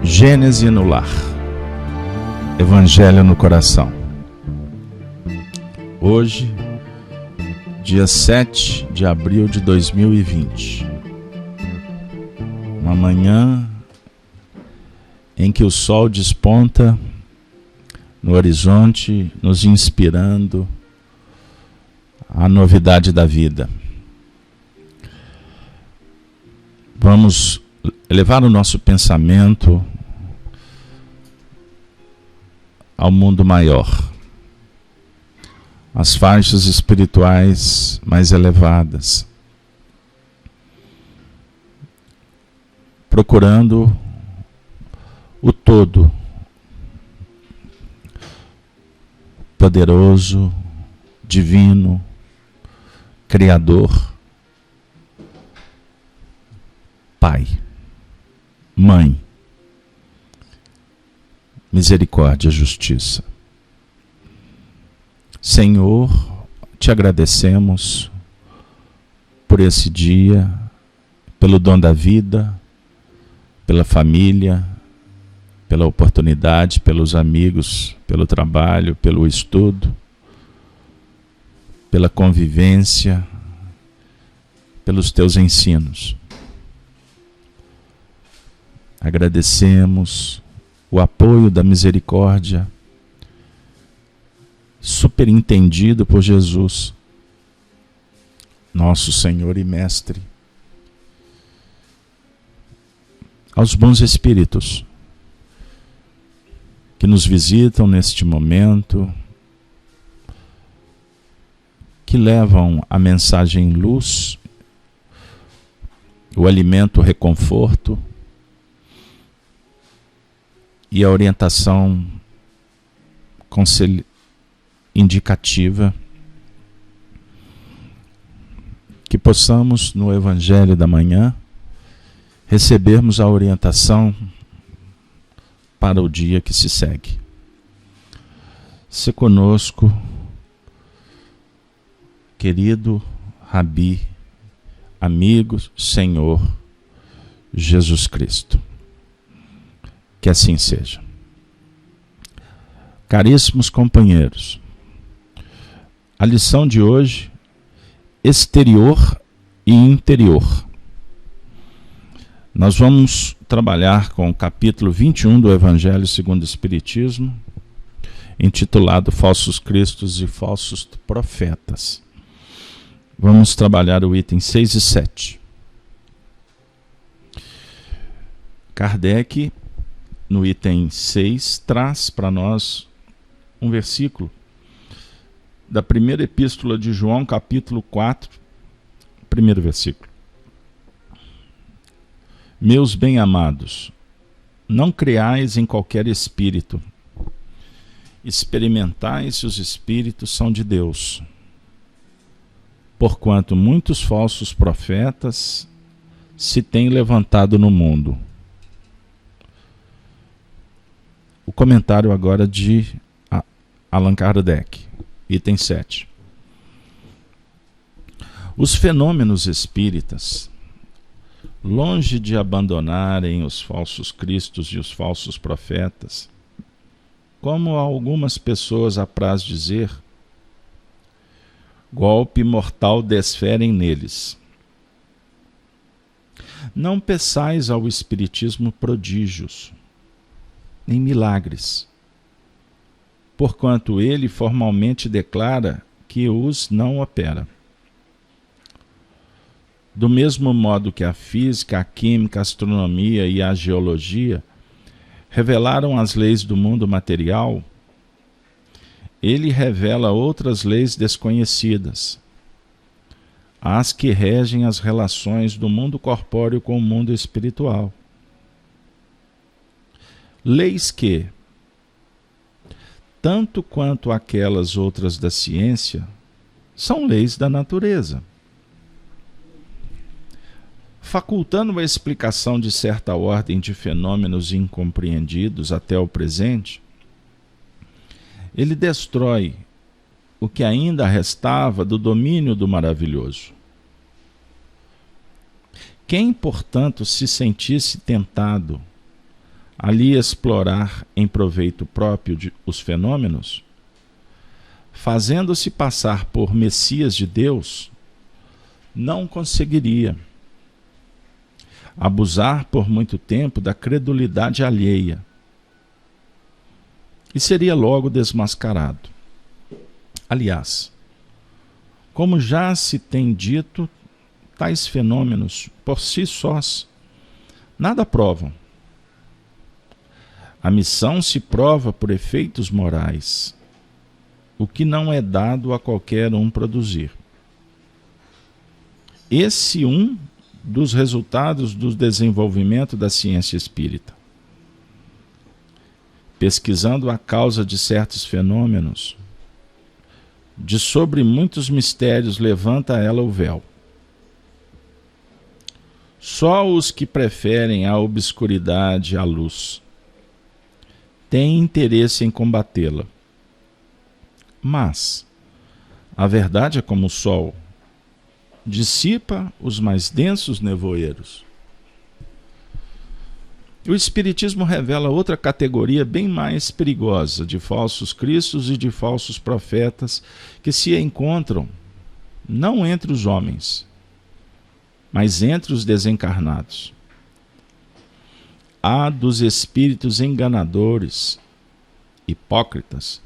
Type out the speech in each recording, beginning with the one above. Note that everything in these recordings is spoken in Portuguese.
Gênese no lar, Evangelho no coração. Hoje, dia 7 de abril de 2020, uma manhã em que o sol desponta no horizonte, nos inspirando a novidade da vida. Vamos elevar o nosso pensamento ao mundo maior, às faixas espirituais mais elevadas, procurando o todo poderoso, divino, criador, Pai, Mãe, misericórdia, justiça. Senhor, te agradecemos por esse dia, pelo dom da vida, pela família, pela oportunidade, pelos amigos, pelo trabalho, pelo estudo, pela convivência, pelos teus ensinos. Agradecemos o apoio da misericórdia, superintendido por Jesus, nosso Senhor e Mestre, aos bons espíritos que nos visitam neste momento, que levam a mensagem luz, o alimento reconforto e a orientação indicativa, que possamos no Evangelho da manhã recebermos a orientação para o dia que se segue. Se conosco, querido Rabi, amigo Senhor Jesus Cristo. Que assim seja. Caríssimos companheiros, a lição de hoje, exterior e interior. Nós vamos trabalhar com o capítulo 21 do Evangelho segundo o Espiritismo, intitulado Falsos Cristos e Falsos Profetas. Vamos trabalhar o item 6 e 7. Kardec, no item 6, traz para nós um versículo da primeira epístola de João, capítulo 4, primeiro versículo. Meus bem-amados, não creais em qualquer espírito, experimentai se os espíritos são de Deus, porquanto muitos falsos profetas se têm levantado no mundo. O comentário agora de Allan Kardec, item 7. Os fenômenos espíritas, longe de abandonarem os falsos cristos e os falsos profetas, como algumas pessoas apraz dizer, golpe mortal desferem neles. Não peçais ao espiritismo prodígios, nem milagres, porquanto ele formalmente declara que os não opera. Do mesmo modo que a física, a química, a astronomia e a geologia revelaram as leis do mundo material, ele revela outras leis desconhecidas, as que regem as relações do mundo corpóreo com o mundo espiritual. Leis que, tanto quanto aquelas outras da ciência, são leis da natureza. Facultando a explicação de certa ordem de fenômenos incompreendidos até o presente, ele destrói o que ainda restava do domínio do maravilhoso. Quem, portanto, se sentisse tentado ali explorar em proveito próprio os fenômenos, fazendo-se passar por Messias de Deus, não conseguiria abusar por muito tempo da credulidade alheia e seria logo desmascarado. Aliás, como já se tem dito, tais fenômenos, por si sós, nada provam. A missão se prova por efeitos morais, o que não é dado a qualquer um produzir. Esse dos resultados do desenvolvimento da ciência espírita. Pesquisando a causa de certos fenômenos, de sobre muitos mistérios levanta ela o véu. Só os que preferem a obscuridade à luz têm interesse em combatê-la. Mas a verdade é como o sol, dissipa os mais densos nevoeiros. O Espiritismo revela outra categoria bem mais perigosa de falsos cristos e de falsos profetas que se encontram não entre os homens, mas entre os desencarnados. Há dos espíritos enganadores, hipócritas,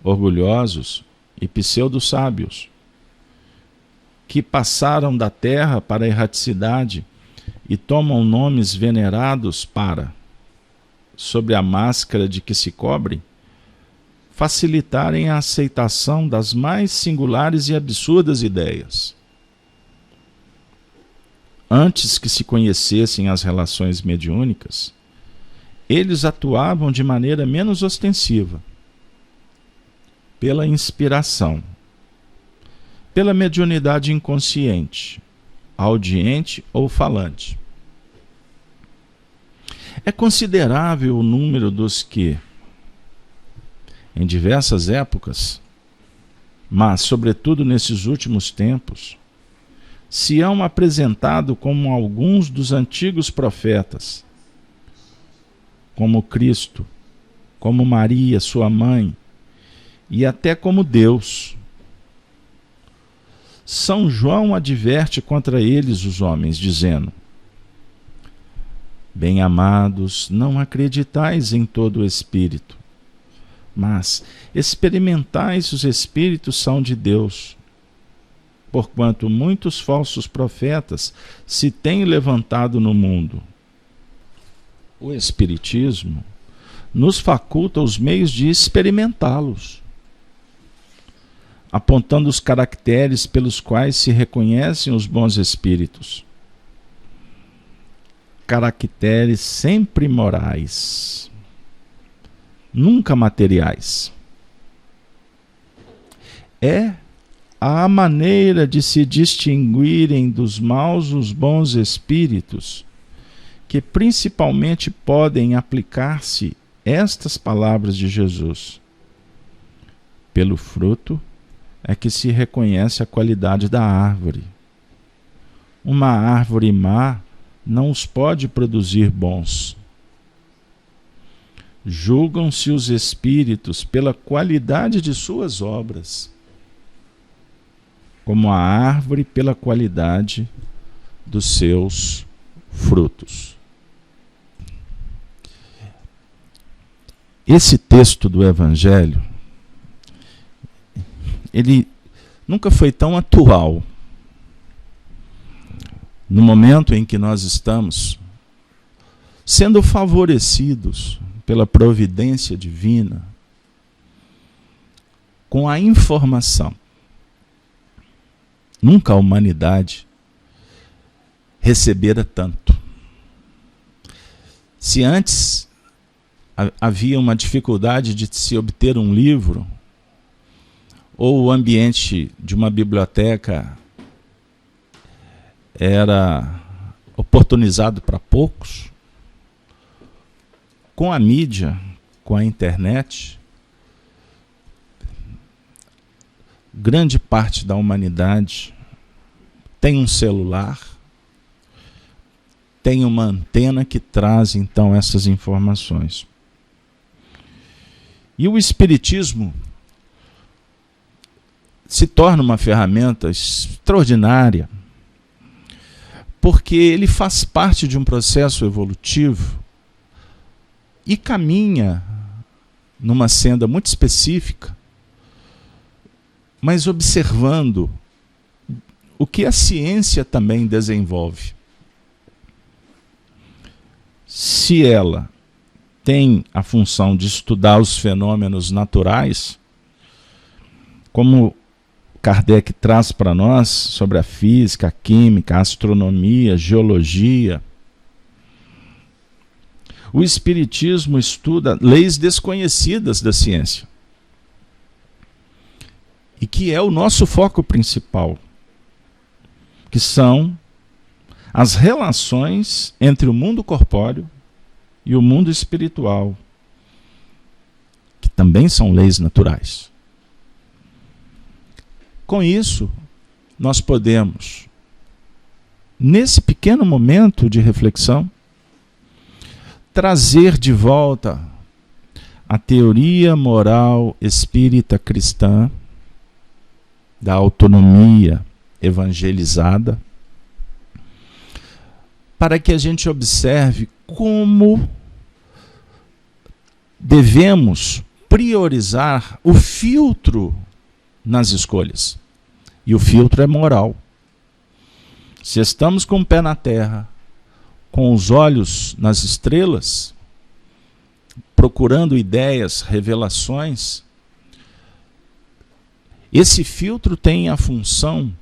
orgulhosos e pseudo-sábios, que passaram da terra para a erraticidade e tomam nomes venerados para, sob a máscara de que se cobrem, facilitarem a aceitação das mais singulares e absurdas ideias. Antes que se conhecessem as relações mediúnicas, eles atuavam de maneira menos ostensiva, pela inspiração, pela mediunidade inconsciente, audiente ou falante. É considerável o número dos que, em diversas épocas, mas sobretudo nesses últimos tempos, se hão apresentado como alguns dos antigos profetas, como Cristo, como Maria, sua mãe, e até como Deus. São João adverte contra eles os homens, dizendo: bem-amados, não acreditais em todo o Espírito, mas experimentais se os Espíritos são de Deus, porquanto muitos falsos profetas se têm levantado no mundo. O Espiritismo nos faculta os meios de experimentá-los, apontando os caracteres pelos quais se reconhecem os bons espíritos. Caracteres sempre morais, nunca materiais. É a maneira de se distinguirem dos maus os bons espíritos que principalmente podem aplicar-se estas palavras de Jesus: pelo fruto é que se reconhece a qualidade da árvore. Uma árvore má não os pode produzir bons. Julgam-se os espíritos pela qualidade de suas obras, como a árvore pela qualidade dos seus frutos. Esse texto do Evangelho, ele nunca foi tão atual no momento em que nós estamos sendo favorecidos pela providência divina com a informação. Nunca a humanidade recebera tanto. Se antes havia uma dificuldade de se obter um livro, ou o ambiente de uma biblioteca era oportunizado para poucos, com a mídia, com a internet, grande parte da humanidade tem um celular, tem uma antena que traz então essas informações. E o Espiritismo se torna uma ferramenta extraordinária, porque ele faz parte de um processo evolutivo e caminha numa senda muito específica, mas observando o que a ciência também desenvolve. Se ela tem a função de estudar os fenômenos naturais, como Kardec traz para nós sobre a física, a química, a astronomia, a geologia, o Espiritismo estuda leis desconhecidas da ciência, e que é o nosso foco principal, que são as relações entre o mundo corpóreo e o mundo espiritual, que também são leis naturais. Com isso, nós podemos, nesse pequeno momento de reflexão, trazer de volta a teoria moral espírita cristã da autonomia evangelizada, para que a gente observe como devemos priorizar o filtro nas escolhas. E o filtro é moral. Se estamos com o pé na terra, com os olhos nas estrelas, procurando ideias, revelações, esse filtro tem a função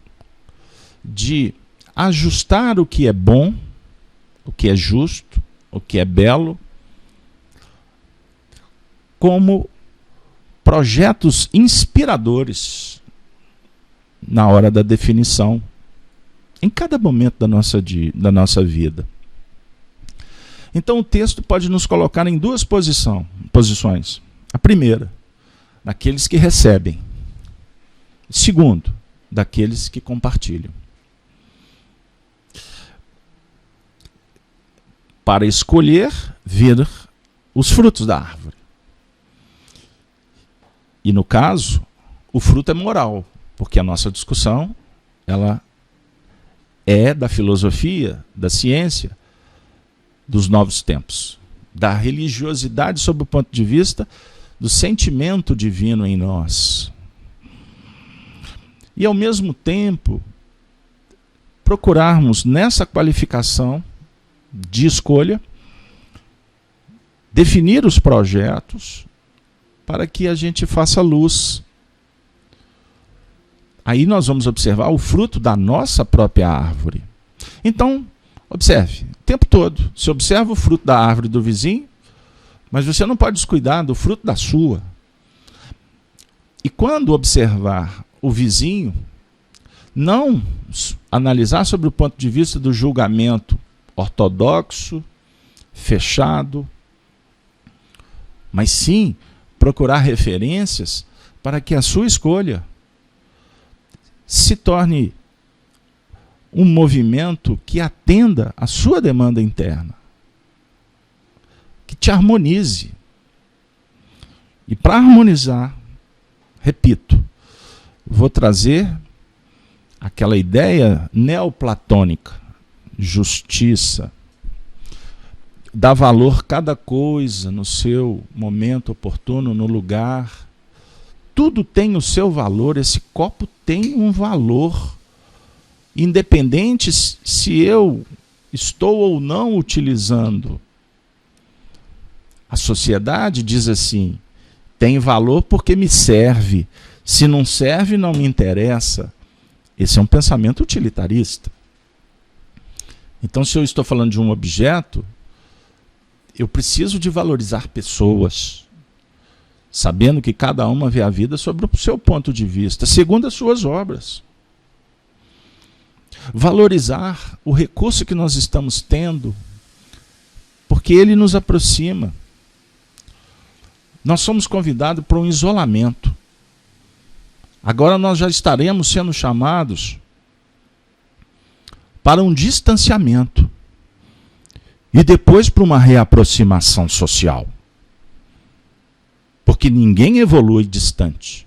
de ajustar o que é bom, o que é justo, o que é belo, como projetos inspiradores na hora da definição, em cada momento da nossa vida. Então o texto pode nos colocar em duas posições. A primeira, daqueles que recebem. Segundo, daqueles que compartilham. Para escolher ver os frutos da árvore. E no caso, o fruto é moral, porque a nossa discussão ela é da filosofia, da ciência, dos novos tempos, da religiosidade sob o ponto de vista do sentimento divino em nós. E ao mesmo tempo, procurarmos nessa qualificação de escolha, definir os projetos para que a gente faça luz. Aí nós vamos observar o fruto da nossa própria árvore. Então, observe, o tempo todo, você observa o fruto da árvore do vizinho, mas você não pode descuidar do fruto da sua. E quando observar o vizinho, não analisar sobre o ponto de vista do julgamento ortodoxo, fechado, mas sim procurar referências para que a sua escolha se torne um movimento que atenda à sua demanda interna, que te harmonize. E para harmonizar, repito, vou trazer aquela ideia neoplatônica, justiça, dar valor a cada coisa no seu momento oportuno, no lugar. Tudo tem o seu valor, esse copo tem um valor, independente se eu estou ou não utilizando. A sociedade diz assim, tem valor porque me serve, se não serve não me interessa. Esse é um pensamento utilitarista. Então, se eu estou falando de um objeto, eu preciso de valorizar pessoas, sabendo que cada uma vê a vida sobre o seu ponto de vista, segundo as suas obras. Valorizar o recurso que nós estamos tendo, porque ele nos aproxima. Nós somos convidados para um isolamento. Agora nós já estaremos sendo chamados para um distanciamento. E depois para uma reaproximação social. Porque ninguém evolui distante.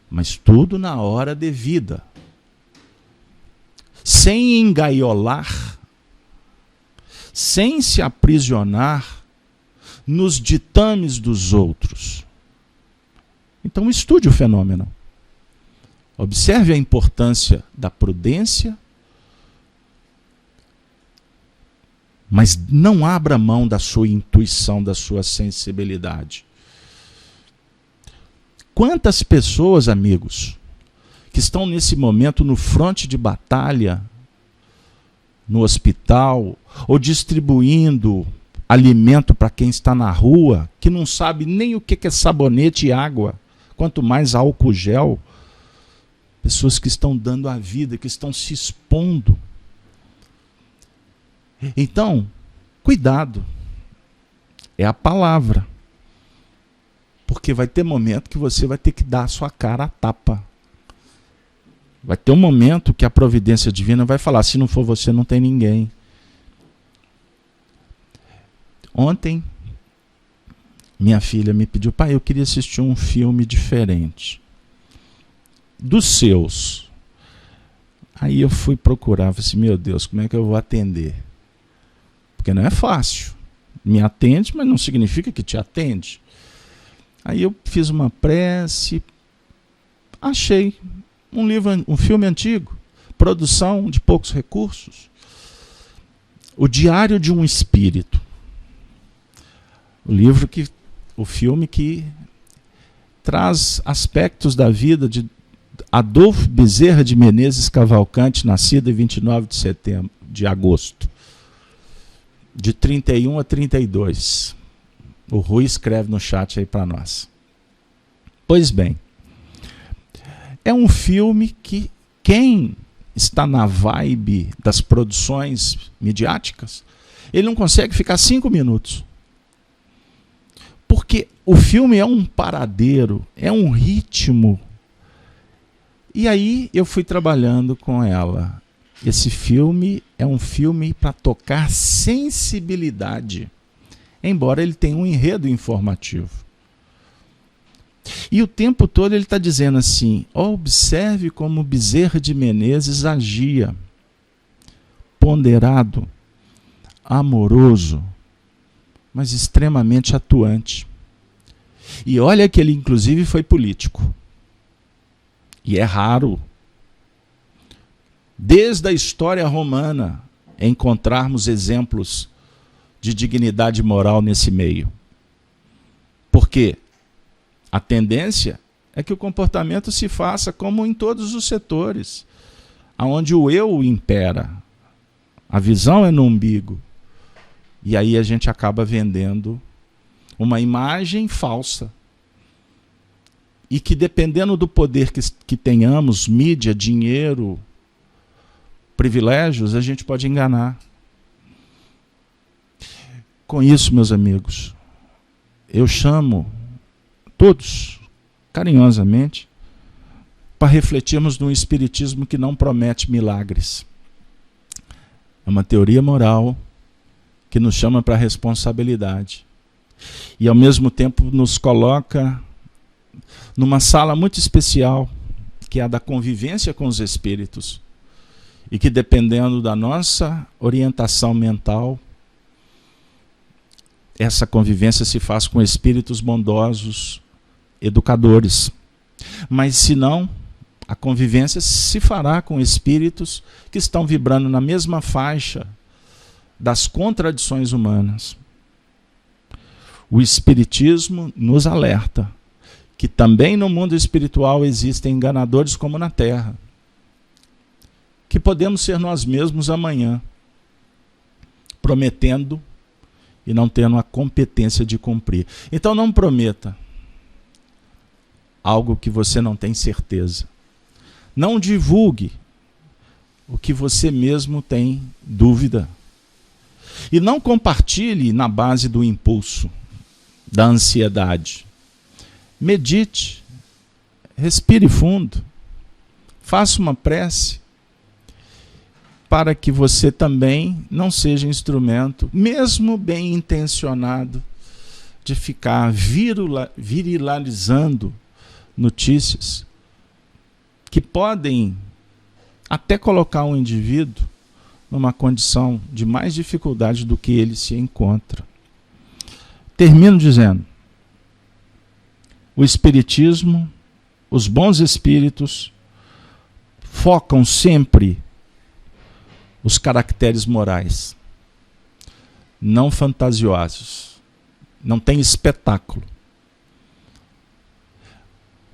Mas tudo na hora devida. Sem engaiolar, sem se aprisionar nos ditames dos outros. Então estude o fenômeno. Observe a importância da prudência, mas não abra mão da sua intuição, da sua sensibilidade. Quantas pessoas, amigos, que estão nesse momento no fronte de batalha, no hospital, ou distribuindo alimento para quem está na rua, que não sabe nem o que é sabonete e água, quanto mais álcool gel. Pessoas que estão dando a vida, que estão se expondo. Então, cuidado. É a palavra. Porque vai ter momento que você vai ter que dar a sua cara a tapa. Vai ter um momento que a providência divina vai falar, se não for você, não tem ninguém. Ontem, minha filha me pediu, pai, eu queria assistir um filme diferente. Dos seus. Aí eu fui procurar, falei assim, meu Deus, como é que eu vou atender? Porque não é fácil. Me atende, mas não significa que te atende. Aí eu fiz uma prece, achei um filme antigo, produção de poucos recursos, O Diário de um Espírito. O filme que traz aspectos da vida de Adolfo Bezerra de Menezes Cavalcante, nascido em 29 de agosto, de 31 a 32. O Rui escreve no chat aí para nós. Pois bem, é um filme que quem está na vibe das produções midiáticas, ele não consegue ficar 5 minutos. Porque o filme é um paradeiro, é um ritmo. E aí eu fui trabalhando com ela. Esse filme é um filme para tocar sensibilidade, embora ele tenha um enredo informativo. E o tempo todo ele está dizendo assim, observe como Bezerra de Menezes agia, ponderado, amoroso, mas extremamente atuante. E olha que ele inclusive foi político. E é raro, desde a história romana, encontrarmos exemplos de dignidade moral nesse meio. Porque a tendência é que o comportamento se faça como em todos os setores, onde o eu impera, a visão é no umbigo. E aí a gente acaba vendendo uma imagem falsa. E que dependendo do poder que tenhamos, mídia, dinheiro, privilégios, a gente pode enganar. Com isso, meus amigos, eu chamo todos, carinhosamente, para refletirmos num espiritismo que não promete milagres. É uma teoria moral que nos chama para a responsabilidade. E, ao mesmo tempo, nos coloca numa sala muito especial, que é a da convivência com os espíritos. E que, dependendo da nossa orientação mental, essa convivência se faz com espíritos bondosos, educadores. Mas, se não, a convivência se fará com espíritos que estão vibrando na mesma faixa das contradições humanas. O espiritismo nos alerta que também no mundo espiritual existem enganadores como na Terra, que podemos ser nós mesmos amanhã, prometendo e não tendo a competência de cumprir. Então não prometa algo que você não tem certeza. Não divulgue o que você mesmo tem dúvida. E não compartilhe na base do impulso, da ansiedade. Medite, respire fundo, faça uma prece para que você também não seja instrumento, mesmo bem intencionado, de ficar virilizando notícias que podem até colocar um indivíduo numa condição de mais dificuldade do que ele se encontra. Termino dizendo: o Espiritismo, os bons espíritos, focam sempre os caracteres morais, não fantasiosos. Não tem espetáculo.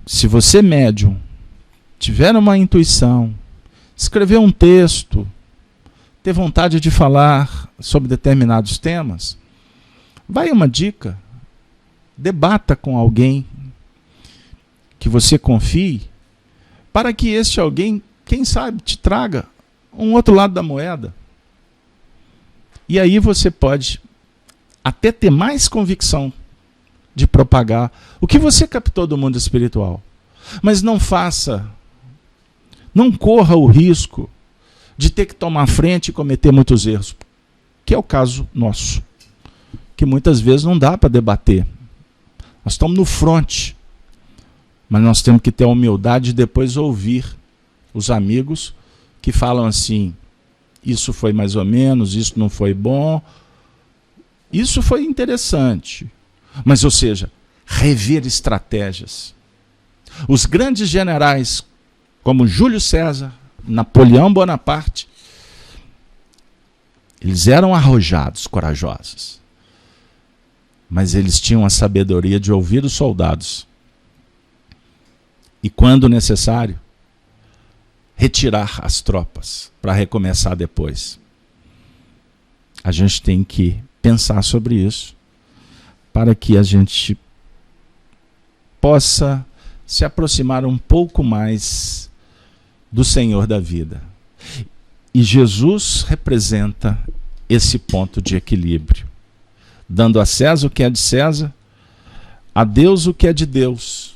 Se você, médium, tiver uma intuição, escrever um texto, ter vontade de falar sobre determinados temas, vai uma dica: debata com alguém que você confie, para que este alguém, quem sabe, te traga um outro lado da moeda. E aí você pode até ter mais convicção de propagar o que você captou do mundo espiritual. Mas não corra o risco de ter que tomar frente e cometer muitos erros, que é o caso nosso, que muitas vezes não dá para debater. Nós estamos no fronte, mas nós temos que ter a humildade de depois ouvir os amigos que falam assim: isso foi mais ou menos, isso não foi bom, isso foi interessante. Mas, ou seja, rever estratégias. Os grandes generais, como Júlio César, Napoleão Bonaparte, eles eram arrojados, corajosos. Mas eles tinham a sabedoria de ouvir os soldados. E, quando necessário, retirar as tropas para recomeçar depois. A gente tem que pensar sobre isso, para que a gente possa se aproximar um pouco mais do Senhor da vida. E Jesus representa esse ponto de equilíbrio, dando a César o que é de César, a Deus o que é de Deus,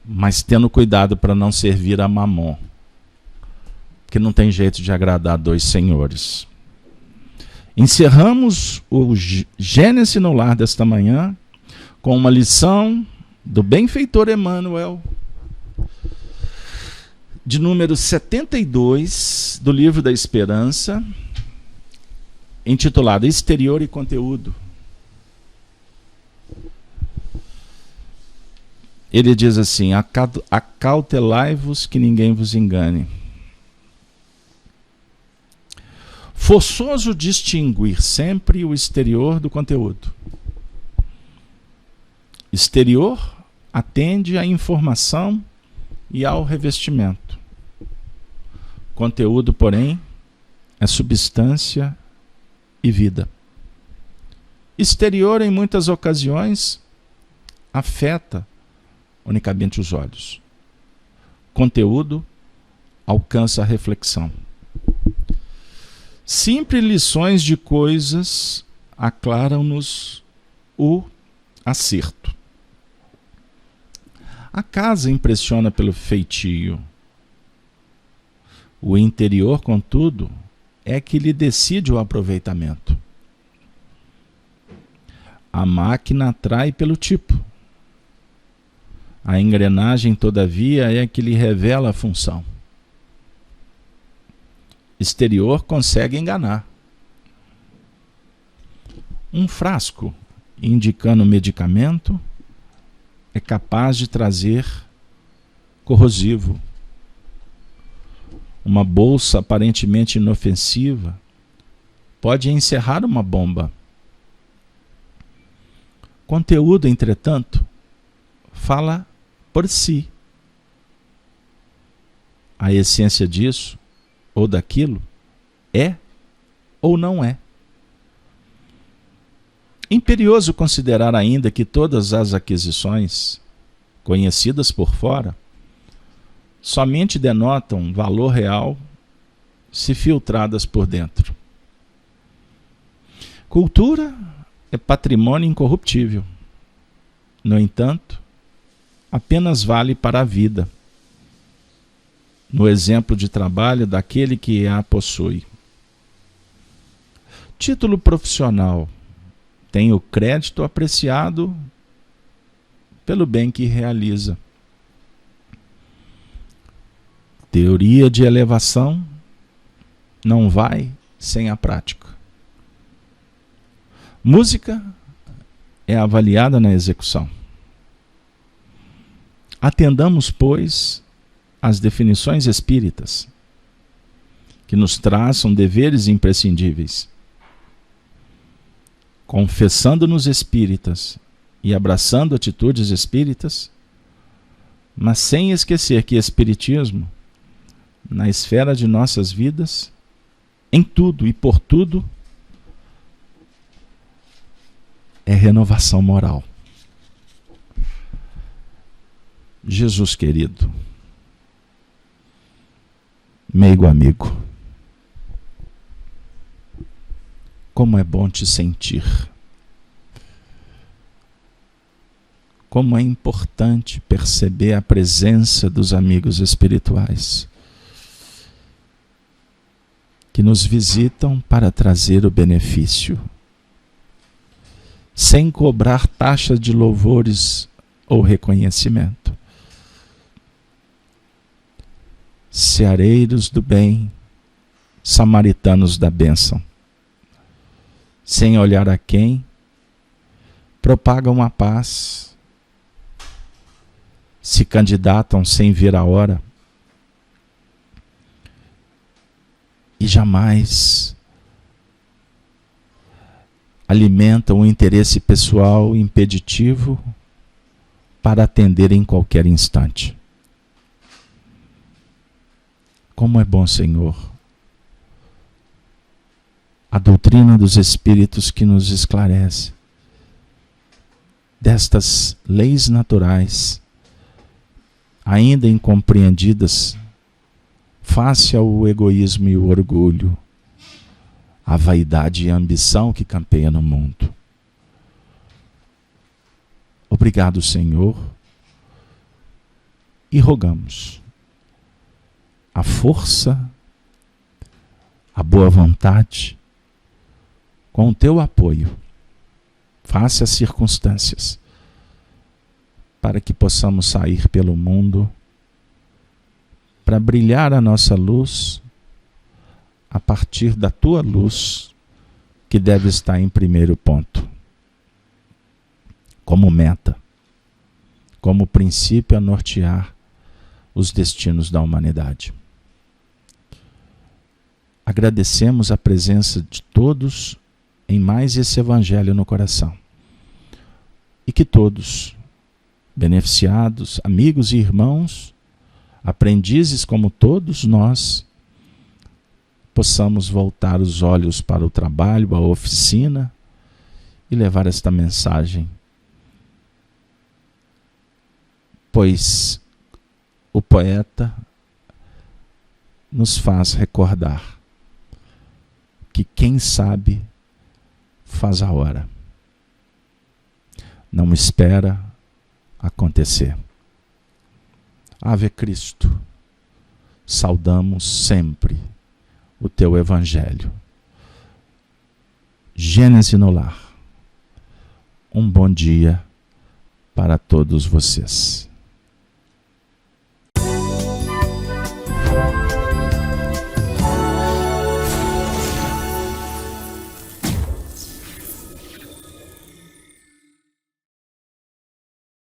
mas tendo cuidado para não servir a Mamon, porque não tem jeito de agradar dois senhores. Encerramos o Gênesis no Lar desta manhã com uma lição do benfeitor Emmanuel, de número 72 do Livro da Esperança, intitulada Exterior e Conteúdo. Ele diz assim: acautelai-vos que ninguém vos engane. Forçoso distinguir sempre o exterior do conteúdo. Exterior atende à informação e ao revestimento. Conteúdo, porém, é substância e vida. Exterior, em muitas ocasiões, afeta unicamente os olhos. Conteúdo alcança a reflexão. Simples lições de coisas aclaram-nos o acerto. A casa impressiona pelo feitio. O interior, contudo, é que lhe decide o aproveitamento. A máquina atrai pelo tipo. A engrenagem, todavia, é que lhe revela a função. Exterior consegue enganar. Um frasco indicando medicamento é capaz de trazer corrosivo. Uma bolsa aparentemente inofensiva pode encerrar uma bomba. Conteúdo, entretanto, fala por si. A essência disso ou daquilo é ou não é. Imperioso considerar ainda que todas as aquisições, conhecidas por fora, somente denotam valor real se filtradas por dentro. Cultura é patrimônio incorruptível. No entanto, apenas vale para a vida. no exemplo de trabalho daquele que a possui. Título profissional: tem o crédito apreciado pelo bem que realiza. Teoria de elevação não vai sem a prática. Música é avaliada na execução. Atendamos, pois, às definições espíritas, que nos traçam deveres imprescindíveis. Confessando-nos espíritas e abraçando atitudes espíritas, mas sem esquecer que espiritismo, na esfera de nossas vidas, em tudo e por tudo, é renovação moral. Jesus querido, meigo amigo, como é bom te sentir. Como é importante perceber a presença dos amigos espirituais que nos visitam para trazer o benefício, sem cobrar taxa de louvores ou reconhecimento. Seareiros do bem, samaritanos da bênção, sem olhar a quem, propagam a paz, se candidatam sem ver a hora, e jamais alimentam o interesse pessoal impeditivo para atender em qualquer instante. Como é bom, Senhor, a doutrina dos Espíritos que nos esclarece destas leis naturais, ainda incompreendidas, face ao egoísmo e o orgulho, a vaidade e a ambição que campeia no mundo. Obrigado, Senhor, e rogamos a força, a boa vontade, com o teu apoio, face às circunstâncias, para que possamos sair pelo mundo para brilhar a nossa luz a partir da tua luz, que deve estar em primeiro ponto, como meta, como princípio a nortear os destinos da humanidade. Agradecemos a presença de todos em mais esse evangelho no coração, e que todos, beneficiados, amigos e irmãos, aprendizes como todos nós, possamos voltar os olhos para o trabalho, a oficina, e levar esta mensagem. Pois o poeta nos faz recordar que quem sabe faz a hora. Não espera acontecer. Ave Cristo, saudamos sempre o teu Evangelho. Gênese no lar. Um bom dia para todos vocês.